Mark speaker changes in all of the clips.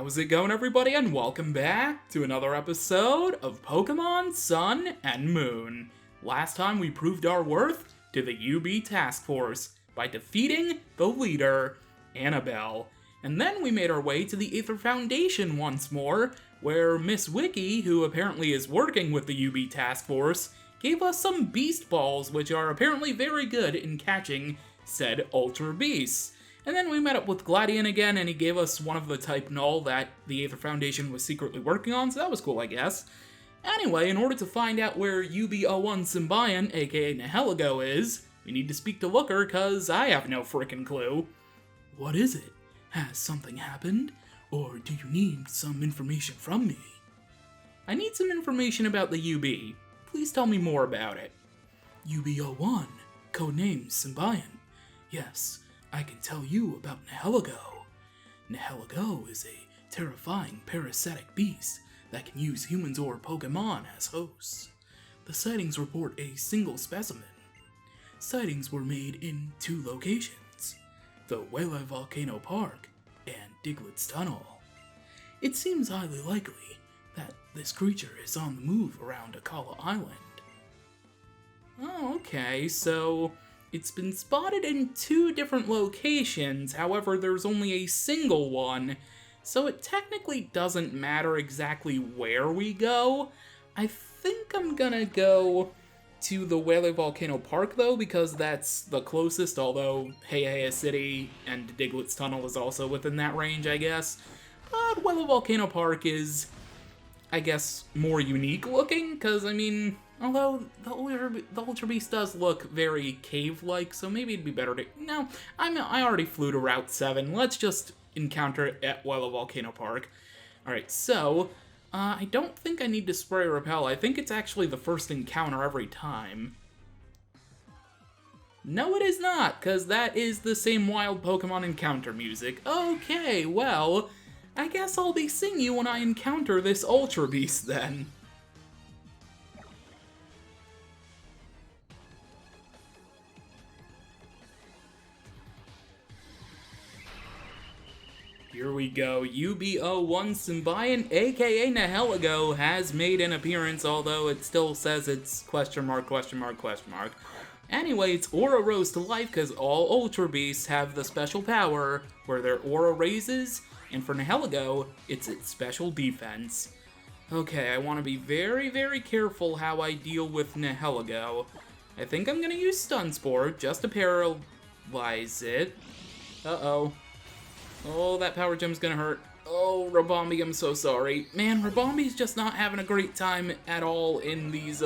Speaker 1: How's it going, everybody, and welcome back to another episode of Pokémon Sun and Moon. Last time we proved our worth to the UB Task Force by defeating the leader, Annabelle. And then we made our way to the Aether Foundation once more, where Miss Wiki, who apparently is working with the UB Task Force, gave us some Beast Balls, which are apparently very good in catching said Ultra Beasts. And then we met up with Gladion again, and he gave us one of the type null that the Aether Foundation was secretly working on, so that was cool, I guess. Anyway, in order to find out where UB-01 Symbiont, aka Nihilego, is, we need to speak to Looker, cause I have no frickin' clue. What is it? Has something happened? Or do you need some information from me? I need some information about the UB. Please tell me more about it. UB-01, codename Symbiont. Yes, I can tell you about Nihilego. Nihilego is a terrifying parasitic beast that can use humans or Pokémon as hosts. The sightings report a single specimen. Sightings were made in 2 locations, the Wele Volcano Park and Diglett's Tunnel. It seems highly likely that this creature is on the move around Akala Island. Oh, okay, so it's been spotted in 2 different locations, however there's only a single one, so it technically doesn't matter exactly where we go. I think I'm gonna go to the Wele Volcano Park though, because that's the closest, although Heihei City and Diglett's Tunnel is also within that range, I guess. But Wele Volcano Park is, I guess, more unique looking, because, I mean, although the Ultra Beast does look very cave-like, so maybe it'd be better to... No, I already flew to Route 7. Let's just encounter it at Wele Volcano Park. Alright, so, I don't think I need to spray repel. I think it's actually the first encounter every time. No, it is not, because that is the same wild Pokemon encounter music. Okay, well, I guess I'll be seeing you when I encounter this Ultra Beast then. Here we go, UB-01 Symbiont, aka Nihilego, has made an appearance, although it still says it's question mark, question mark, question mark. Anyway, its aura rose to life because all Ultra Beasts have the special power where their aura raises, and for Nihilego, it's its special defense. Okay, I want to be very, very careful how I deal with Nihilego. I think I'm going to use Stun Spore just to paralyze it. Uh-oh. Oh, that Power Gem's gonna hurt. Oh, Rabombi, I'm so sorry. Man, Rabombi's just not having a great time at all in these,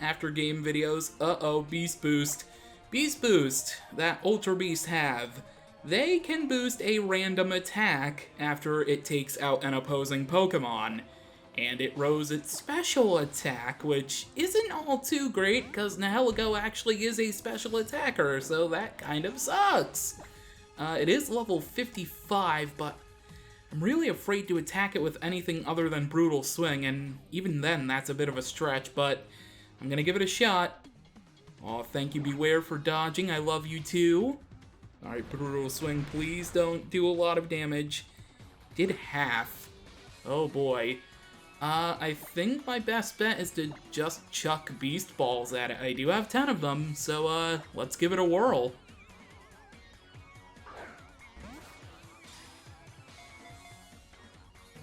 Speaker 1: after-game videos. Uh-oh, Beast Boost. Beast Boost that Ultra Beasts have. They can boost a random attack after it takes out an opposing Pokemon. And it rose its special attack, which isn't all too great, because Nihilego actually is a special attacker, so that kind of sucks. It is level 55, but I'm really afraid to attack it with anything other than Brutal Swing, and even then, that's a bit of a stretch, but I'm gonna give it a shot. Aw, thank you, Beware, for dodging. I love you, too. Alright, Brutal Swing, please don't do a lot of damage. Did half. Oh, boy. I think my best bet is to just chuck Beast Balls at it. I do have 10 of them, so, let's give it a whirl.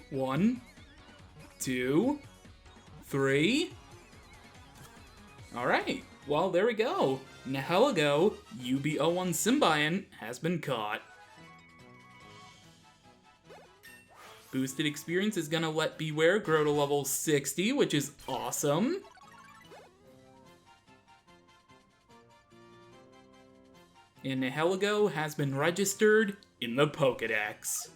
Speaker 1: One, 2, 3. Alright, well, there we go. Nihilego, UB-01 Symbiont, has been caught. Boosted experience is gonna let Beware grow to level 60, which is awesome. And Nihilego has been registered in the Pokédex.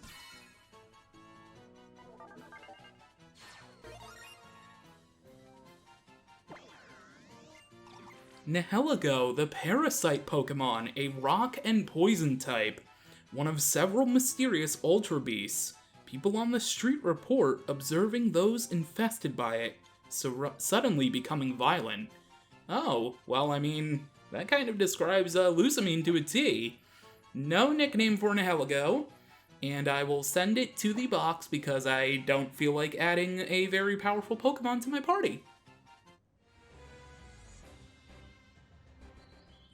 Speaker 1: Nihilego, the Parasite Pokemon, a rock and poison type. One of several mysterious Ultra Beasts. People on the street report observing those infested by it, suddenly becoming violent. Oh, well, I mean, that kind of describes Lusamine to a T. No nickname for Nihilego. and I will send it to the box because I don't feel like adding a very powerful Pokemon to my party.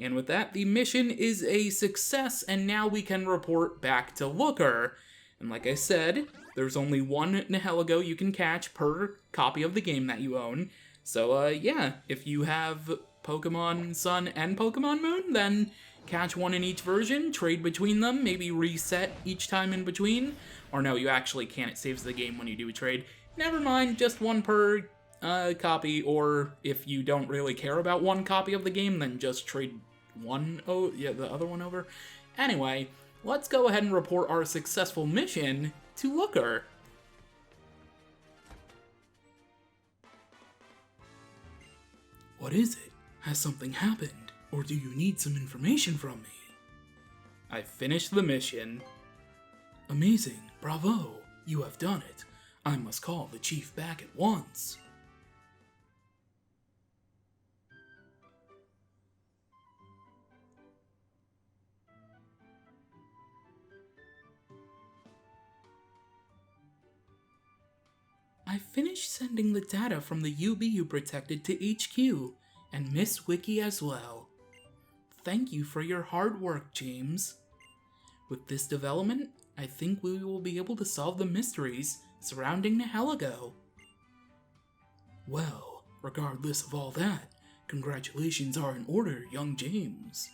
Speaker 1: And with that, the mission is a success, and now we can report back to Looker. And like I said, there's only one Nihilego you can catch per copy of the game that you own. So yeah, if you have Pokemon Sun and Pokemon Moon, then catch one in each version, trade between them, maybe reset each time in between. Or no, you actually can't, it saves the game when you do a trade. Never mind, just one per copy, or if you don't really care about one copy of the game, then just trade the other one over. Anyway, let's go ahead and report our successful mission to Looker. What is it? Has something happened? Or do you need some information from me? I finished the mission. Amazing, bravo, you have done it. I must call the chief back at once. I finished sending the data from the UB you protected to HQ, and Miss Wiki as well. Thank you for your hard work, James. With this development, I think we will be able to solve the mysteries surrounding Nihilego. Well, regardless of all that, congratulations are in order, young James.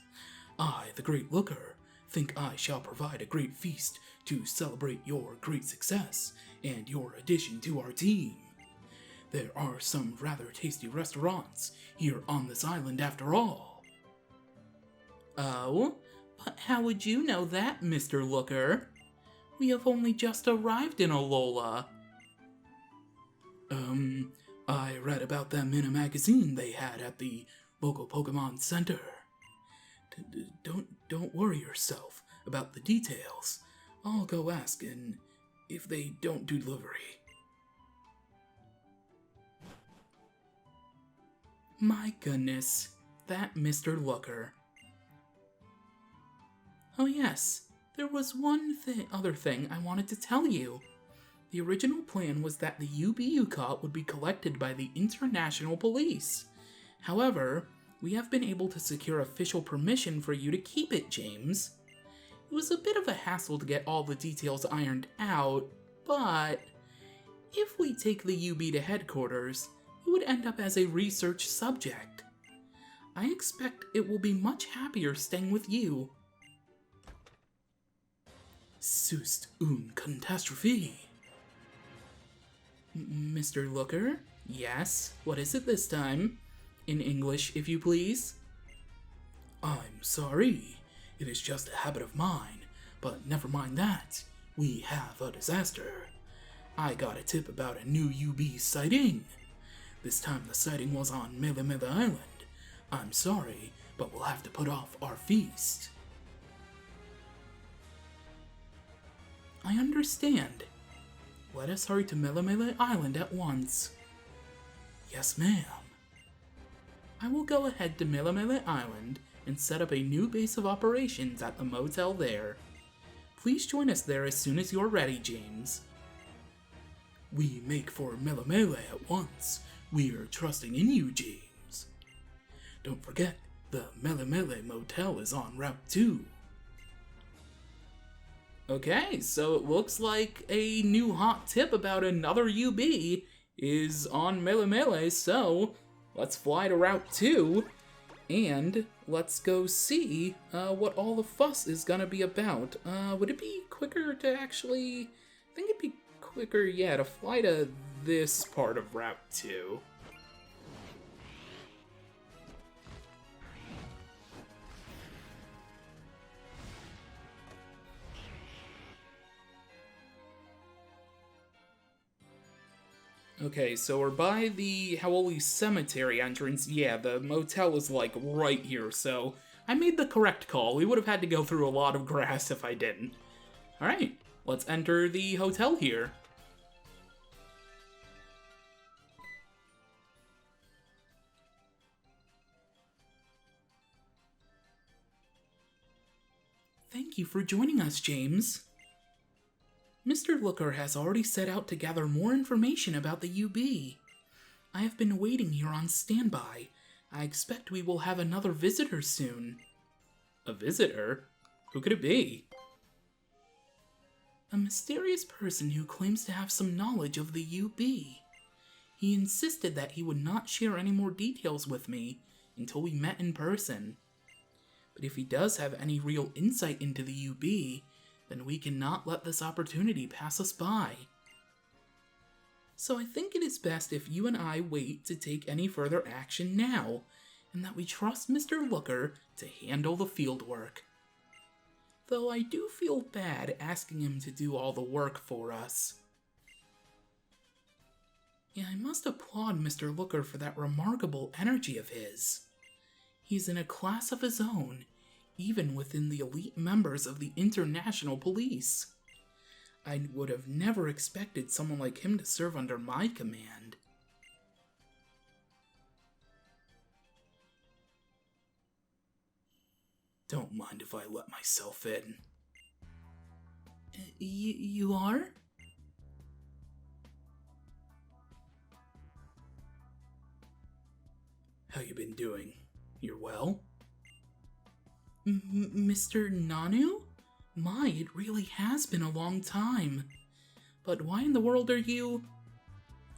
Speaker 1: I, the Great Looker, think I shall provide a great feast to celebrate your great success and your addition to our team. There are some rather tasty restaurants here on this island after all. Oh, but how would you know that, Mr. Looker? We have only just arrived in Alola. I read about them in a magazine they had at the local Pokemon Center. Don't worry yourself about the details. I'll go ask, and if they don't do delivery. My goodness, that Mr. Looker. Oh yes, there was one other thing I wanted to tell you. The original plan was that the UB you caught would be collected by the International Police. However, we have been able to secure official permission for you to keep it, James. It was a bit of a hassle to get all the details ironed out, but if we take the UB to headquarters, it would end up as a research subject. I expect it will be much happier staying with you. Sust une catastrophe. Mr. Looker? Yes? What is it this time? In English, if you please. I'm sorry. It is just a habit of mine, but never mind that. We have a disaster. I got a tip about a new UB sighting. This time the sighting was on Mele Mele Island. I'm sorry, but we'll have to put off our feast. I understand. Let us hurry to Mele Mele Island at once. Yes, ma'am. I will go ahead to Mele Mele Island and set up a new base of operations at the motel there. Please join us there as soon as you're ready, James. We make for Mele Mele at once. We're trusting in you, James. Don't forget, the Mele Mele Motel is on Route 2. Okay, so it looks like a new hot tip about another UB is on Mele Mele, so let's fly to Route 2, and let's go see what all the fuss is gonna be about. Would it be quicker to actually... I think it'd be quicker, yeah, to fly to this part of Route 2. Okay, so we're by the Howoli Cemetery entrance. Yeah, the motel is like right here, so I made the correct call. We would have had to go through a lot of grass if I didn't. Alright, let's enter the hotel here. Thank you for joining us, James. Mr. Looker has already set out to gather more information about the UB. I have been waiting here on standby. I expect we will have another visitor soon. A visitor? Who could it be? A mysterious person who claims to have some knowledge of the UB. He insisted that he would not share any more details with me until we met in person. But if he does have any real insight into the UB, then we cannot let this opportunity pass us by. So I think it is best if you and I wait to take any further action now, and that we trust Mr. Looker to handle the fieldwork. Though I do feel bad asking him to do all the work for us. Yeah, I must applaud Mr. Looker for that remarkable energy of his. He's in a class of his own, even within the elite members of the international police. I would have never expected someone like him to serve under my command. Don't mind if I let myself in. You are? How you been doing? You're well? Mr. Nanu? My, it really has been a long time. But why in the world are you...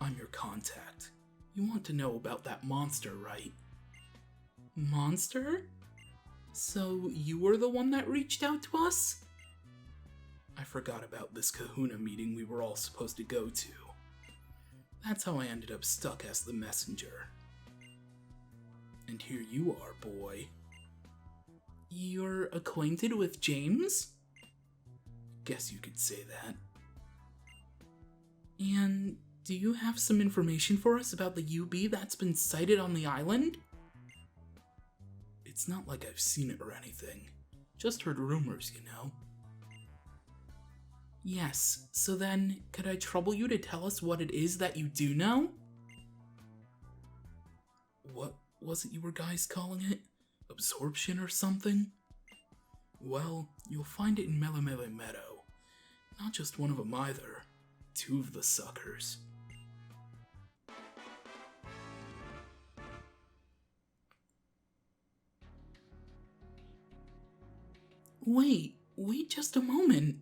Speaker 1: I'm your contact. You want to know about that monster, right? Monster? So you were the one that reached out to us? I forgot about this kahuna meeting we were all supposed to go to. That's how I ended up stuck as the messenger. And here you are, boy. You're acquainted with James? Guess you could say that. And do you have some information for us about the UB that's been sighted on the island? It's not like I've seen it or anything. Just heard rumors, you know. Yes, so then, could I trouble you to tell us what it is that you do know? What was it you were guys calling it? Absorption or something? Well, you'll find it in Melemele Meadow. Not just one of them either. Two of the suckers. Wait just a moment.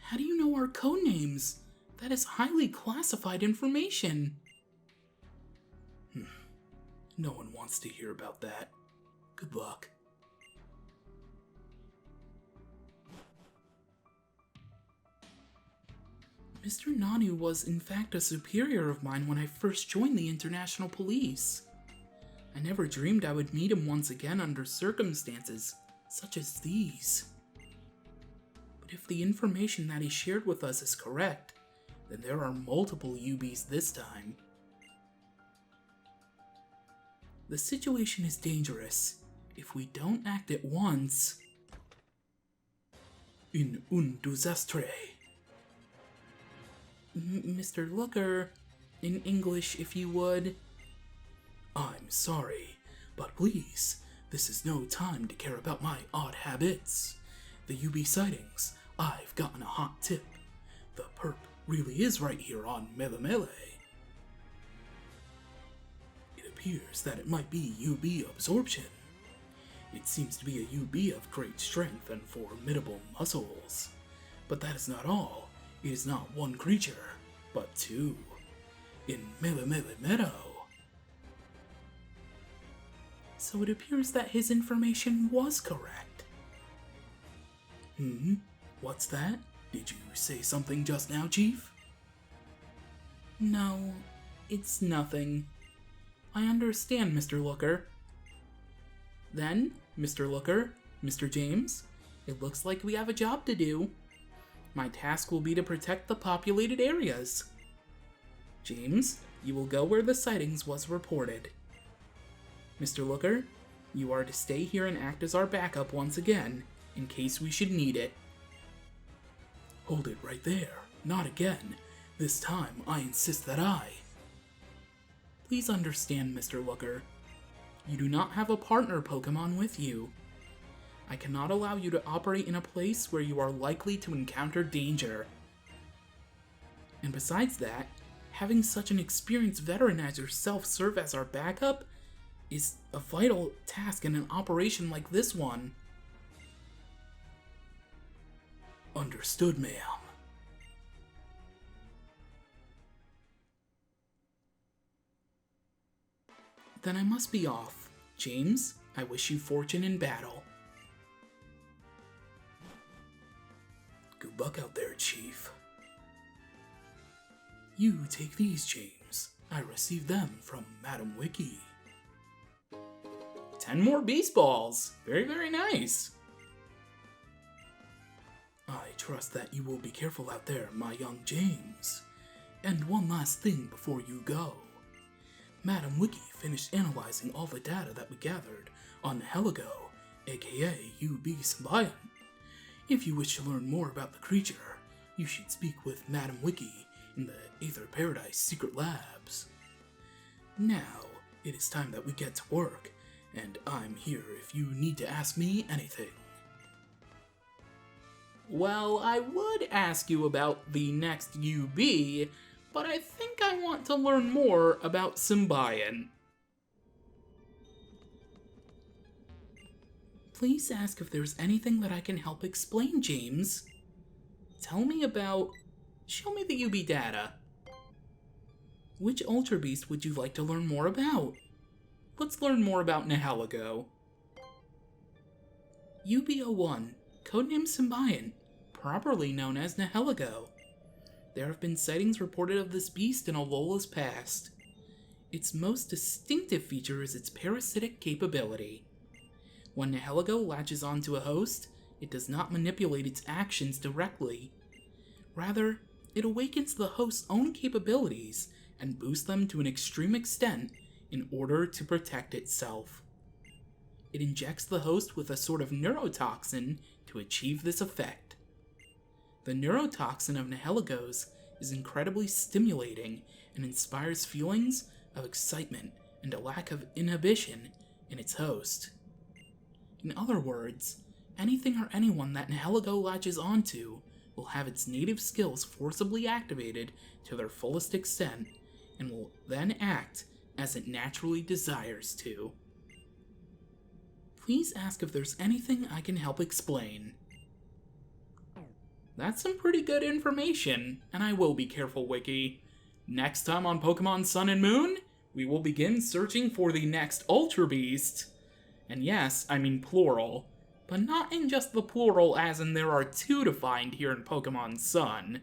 Speaker 1: How do you know our codenames? That is highly classified information. No one wants to hear about that. Good luck. Mr. Nanu was in fact a superior of mine when I first joined the International Police. I never dreamed I would meet him once again under circumstances such as these. But if the information that he shared with us is correct, then there are multiple UBs this time. The situation is dangerous. If we don't act at once... In un desastre. Mr. Looker, in English if you would. I'm sorry, but please, this is no time to care about my odd habits. The UB sightings, I've gotten a hot tip. The perp really is right here on Melemele. It appears that it might be UB absorption. It seems to be a UB of great strength and formidable muscles. But that is not all. It is not one creature, but two. In Melemele Meadow. So it appears that his information was correct. What's that? Did you say something just now, Chief? No, it's nothing. I understand, Mr. Looker. Then, Mr. Looker, Mr. James, it looks like we have a job to do. My task will be to protect the populated areas. James, you will go where the sightings was reported. Mr. Looker, you are to stay here and act as our backup once again, in case we should need it. Hold it right there. Not again. This time, I insist that I... Please understand, Mr. Looker. You do not have a partner Pokémon with you. I cannot allow you to operate in a place where you are likely to encounter danger. And besides that, having such an experienced veteran as yourself serve as our backup is a vital task in an operation like this one. Understood, ma'am. Then I must be off. James, I wish you fortune in battle. Good luck out there, Chief. You take these, James. I received them from Madam Wiki. 10 more beast balls. Very, very nice. I trust that you will be careful out there, my young James. And one last thing before you go. Madam Wiki finished analyzing all the data that we gathered on Heligo, aka UB Symbiont. If you wish to learn more about the creature, you should speak with Madam Wiki in the Aether Paradise Secret Labs. Now, it is time that we get to work, and I'm here if you need to ask me anything. Well, I would ask you about the next UB, but I think I want to learn more about Symbiont. Please ask if there's anything that I can help explain, James. Show me the UB data. Which Ultra Beast would you like to learn more about? Let's learn more about Nihilego. UB-01, codename Symbiont, properly known as Nihilego. There have been sightings reported of this beast in Alola's past. Its most distinctive feature is its parasitic capability. When Nihilego latches onto a host, it does not manipulate its actions directly. Rather, it awakens the host's own capabilities and boosts them to an extreme extent in order to protect itself. It injects the host with a sort of neurotoxin to achieve this effect. The neurotoxin of Nihilego's is incredibly stimulating and inspires feelings of excitement and a lack of inhibition in its host. In other words, anything or anyone that Nihilego latches onto will have its native skills forcibly activated to their fullest extent, and will then act as it naturally desires to. Please ask if there's anything I can help explain. That's some pretty good information, and I will be careful, Wiki. Next time on Pokemon Sun and Moon, we will begin searching for the next Ultra Beast. And yes, I mean plural, but not in just the plural as in there are 2 to find here in Pokemon Sun.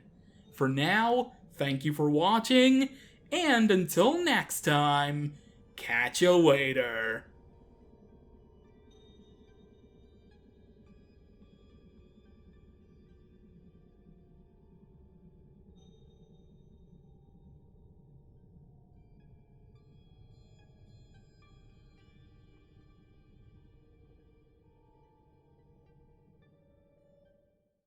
Speaker 1: For now, thank you for watching, and until next time, catch you later.